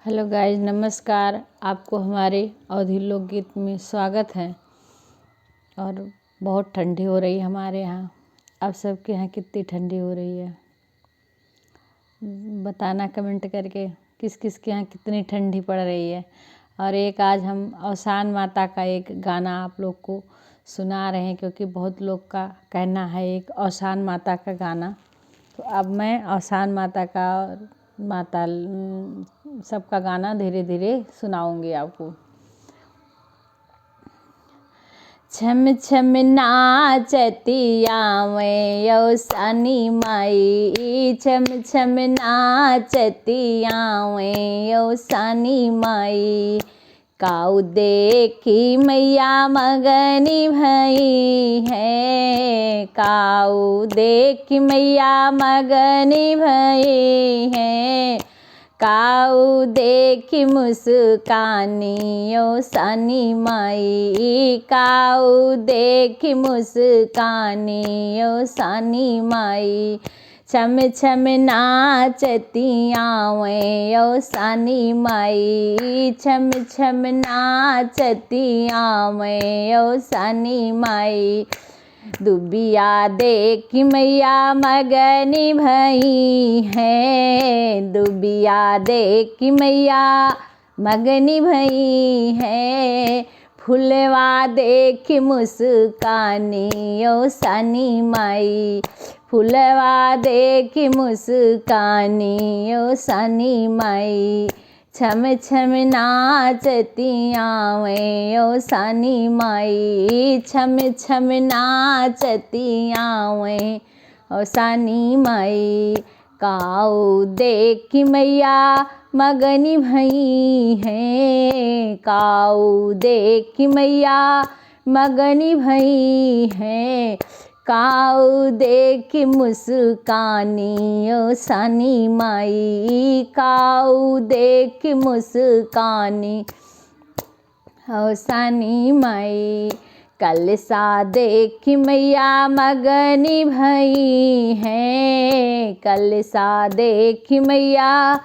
Hello guys, नमस्कार। आपको हमारे अवधी लोकगीत में स्वागत है। और बहुत ठंडी हो रही है हमारे यहाँ। आप सबके यहाँ कितनी ठंडी हो रही है बताना कमेंट करके, किस किस के यहाँ कितनी ठंडी पड़ रही है। और एक आज हम औसान माता का एक गाना आप लोग को सुना रहे हैं, क्योंकि बहुत लोग का कहना है एक औसान माता का गाना। तो अब मैं औसान माता का माता सबका गाना धीरे धीरे सुनाऊंगी आपको। छम छम नाचती आवे औसानी माई, छम छम नाचती आवे औसानी माई। काऊ देखी मैया मगनी भई है, काऊ देखी मैया मगनी भई है। काऊ देखी मुस्कानी औसानी माई, काऊ देखी मुस्कानी औसानी माई। छम छम नाचती आवे औसानी माई, छम छम नाचती आवे औसानी माई। दुबिया देखी मैया मगनी भई है, दुबिया देखी मैया मगनी भई है। फुलवा देखी मुस्कानी औसानी माई, फुलवा देखी मुस्कानी औसानी माई। छम छम नाचती आवे औसानी माई, छम छम नाचती आवे औसानी माई। काऊ देखी मैया मगनी भई है, काऊ देखी मैया मगनी भई है। काऊ देखी मुस्कानी औसानी माई, काऊ देखी मुस्कानी औसानी माई। कलसा देखी मैया मगनी भई है, कलसा देखी मैया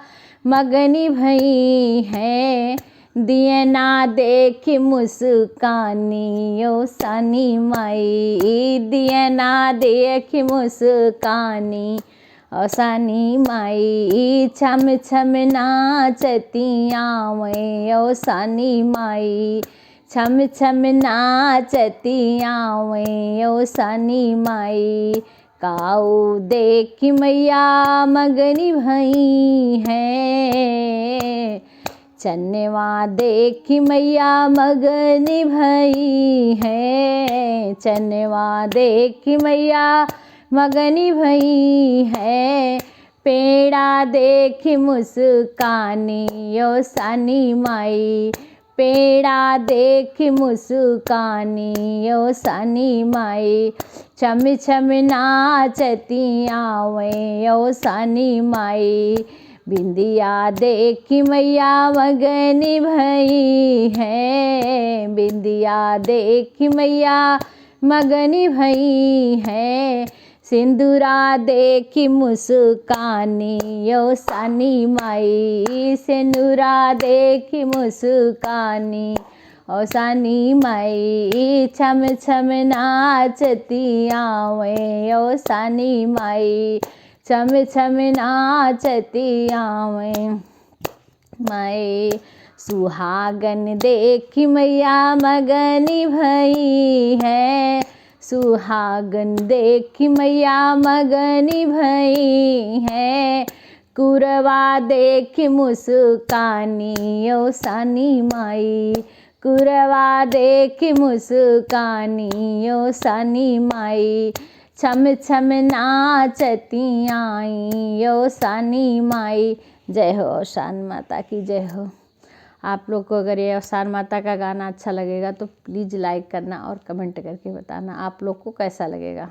मगनी भई है। दियना देखी मुस्कानी औसानी माई, दियना देखी मुस्कानी औसानी माई। छम छम नाचती आवे औसानी माई, छम छम नाचती आवे औसानी माई। काऊ देखी मैया मगनी भई है, चन्नवा देखी मैया मगनी भई है, चन्नवा देखी मैया मगनी भई है। पेड़ा देखी मुस्कानी औसानी माई, पेड़ा देखी मुस्कानी औसानी माई। छम छम नाचती आवे औसानी माई। बिंदिया देखी मैया मगनी भई है, बिंदिया देखी मैया मगनी भई है। सिंदूरा देखी मुस्कानी औसानी माई, सिंदूरा देखी मुस्कानी औसानी माई। छम छम नाचती आवे औसानी माई, छम छम नाचती आवे माई। सुहागन देखी मैया मगनी भई है, सुहागन देखी मैया मगनी भई है। कुरवा देखी मुस्कानी औसानी माई, कुरवा देखी मुस्कानी औसानी माई। छम छम नाचती आई औसानी माई। जय हो औसान माता की, जय हो। आप लोग को अगर ये औसान माता का गाना अच्छा लगेगा तो प्लीज़ लाइक करना और कमेंट करके बताना आप लोग को कैसा लगेगा।